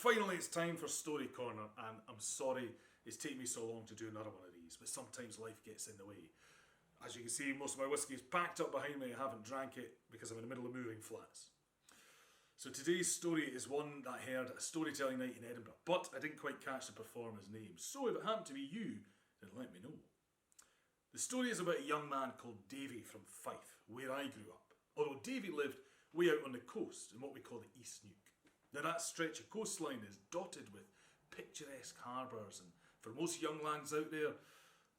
finally it's time for Story Corner, and I'm sorry it's taken me so long to do another one of these, but sometimes life gets in the way. As you can see, most of my whiskey is packed up behind me. I haven't drank it because I'm in the middle of moving flats. So today's story is one that I heard at a storytelling night in Edinburgh, but I didn't quite catch the performer's name. So if it happened to be you, then let me know. The story is about a young man called Davy from Fife, where I grew up. Although Davy lived way out on the coast in what we call the East Neuk. Now that stretch of coastline is dotted with picturesque harbours, and for most young lads out there,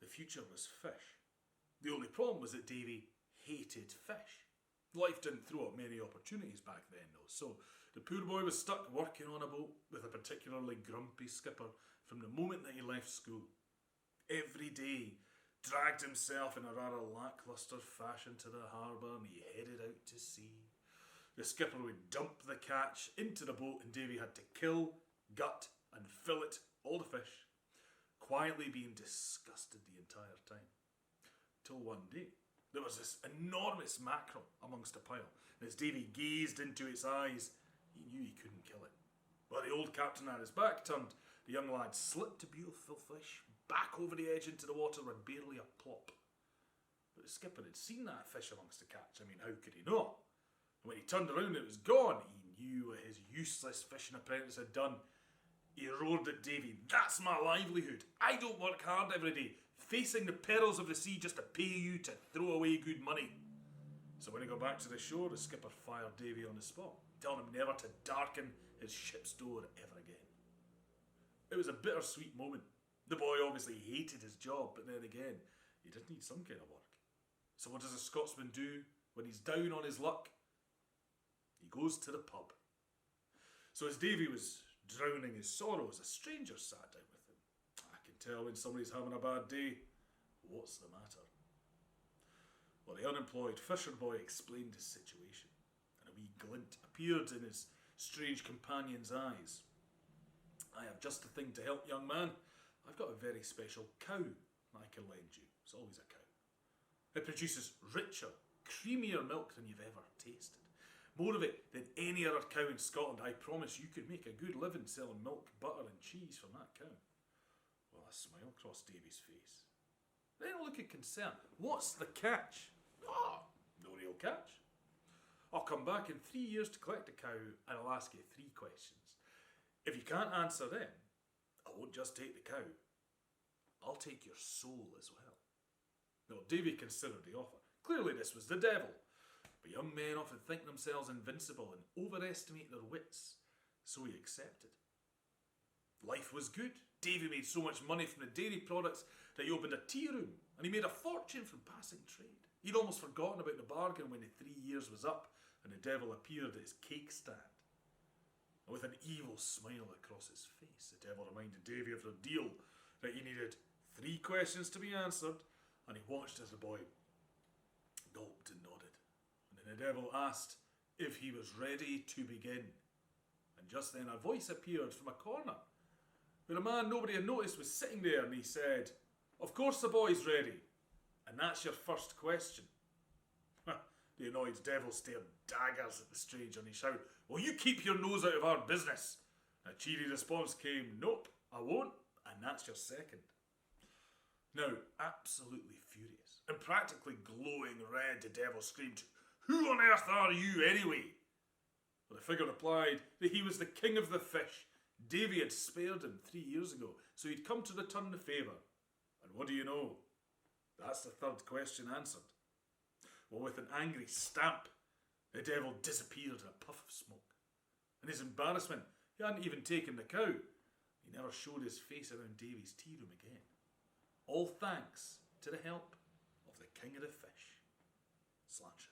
the future was fish. The only problem was that Davy hated fish. Life didn't throw up many opportunities back then though, so the poor boy was stuck working on a boat with a particularly grumpy skipper from the moment that he left school. Every day dragged himself in a rather lacklustre fashion to the harbour and he headed out to sea. The skipper would dump the catch into the boat and Davy had to kill, gut and fillet all the fish, quietly being disgusted the entire time. Till one day, there was this enormous mackerel amongst a pile, and as Davy gazed into its eyes, he knew he couldn't kill it. While the old captain had his back turned, the young lad slipped the beautiful fish back over the edge into the water with barely a plop. But the skipper had seen that fish amongst the catch. I mean, how could he not? And when he turned around and it was gone, he knew what his useless fishing apprentice had done. He roared at Davy, "That's my livelihood. I don't work hard every day, facing the perils of the sea just to pay you to throw away good money." So when he got back to the shore, the skipper fired Davy on the spot, telling him never to darken his ship's door ever again. It was a bittersweet moment. The boy obviously hated his job, but then again, he did need some kind of work. So what does a Scotsman do when he's down on his luck? He goes to the pub. So as Davy was drowning his sorrows, a stranger sat down with him. I can tell when somebody's having a bad day. What's the matter? Well, the unemployed fisher boy explained his situation, and a wee glint appeared in his strange companion's eyes. "I have just the thing to help, young man. I've got a very special cow I can lend you." It's always a cow. "It produces richer, creamier milk than you've ever tasted. More of it than any other cow in Scotland. I promise you could make a good living selling milk, butter and cheese from that cow." Well, a smile crossed Davy's face. Then a look of concern. "What's the catch?" "Oh, no real catch. I'll come back in 3 years to collect the cow and I'll ask you 3 questions. If you can't answer them, I won't just take the cow. I'll take your soul as well." Now, Davy considered the offer. Clearly this was the devil. But young men often think themselves invincible and overestimate their wits, so he accepted. Life was good. Davy made so much money from the dairy products that he opened a tea room, and he made a fortune from passing trade. He'd almost forgotten about the bargain when the 3 years was up and the devil appeared at his cake stand. And with an evil smile across his face, the devil reminded Davy of their deal, that he needed 3 questions to be answered, and he watched as the boy gulped and nodded. And then the devil asked if he was ready to begin. And just then a voice appeared from a corner, where a man nobody had noticed was sitting there, and he said, "Of course the boy's ready. And that's your first question." The annoyed devil stared daggers at the stranger and he shouted, "Will you keep your nose out of our business?" A cheery response came, "Nope, I won't, and that's your second." Now, absolutely furious and practically glowing red, the devil screamed, "Who on earth are you anyway?" Well, the figure replied that he was the king of the fish. Davy had spared him 3 years ago, so he'd come to return the favour. And what do you know? That's the 3rd question answered. Well, with an angry stamp, the devil disappeared in a puff of smoke. In his embarrassment, he hadn't even taken the cow. He never showed his face around Davy's tea room again. All thanks to the help of the king of the fish. Sláinte.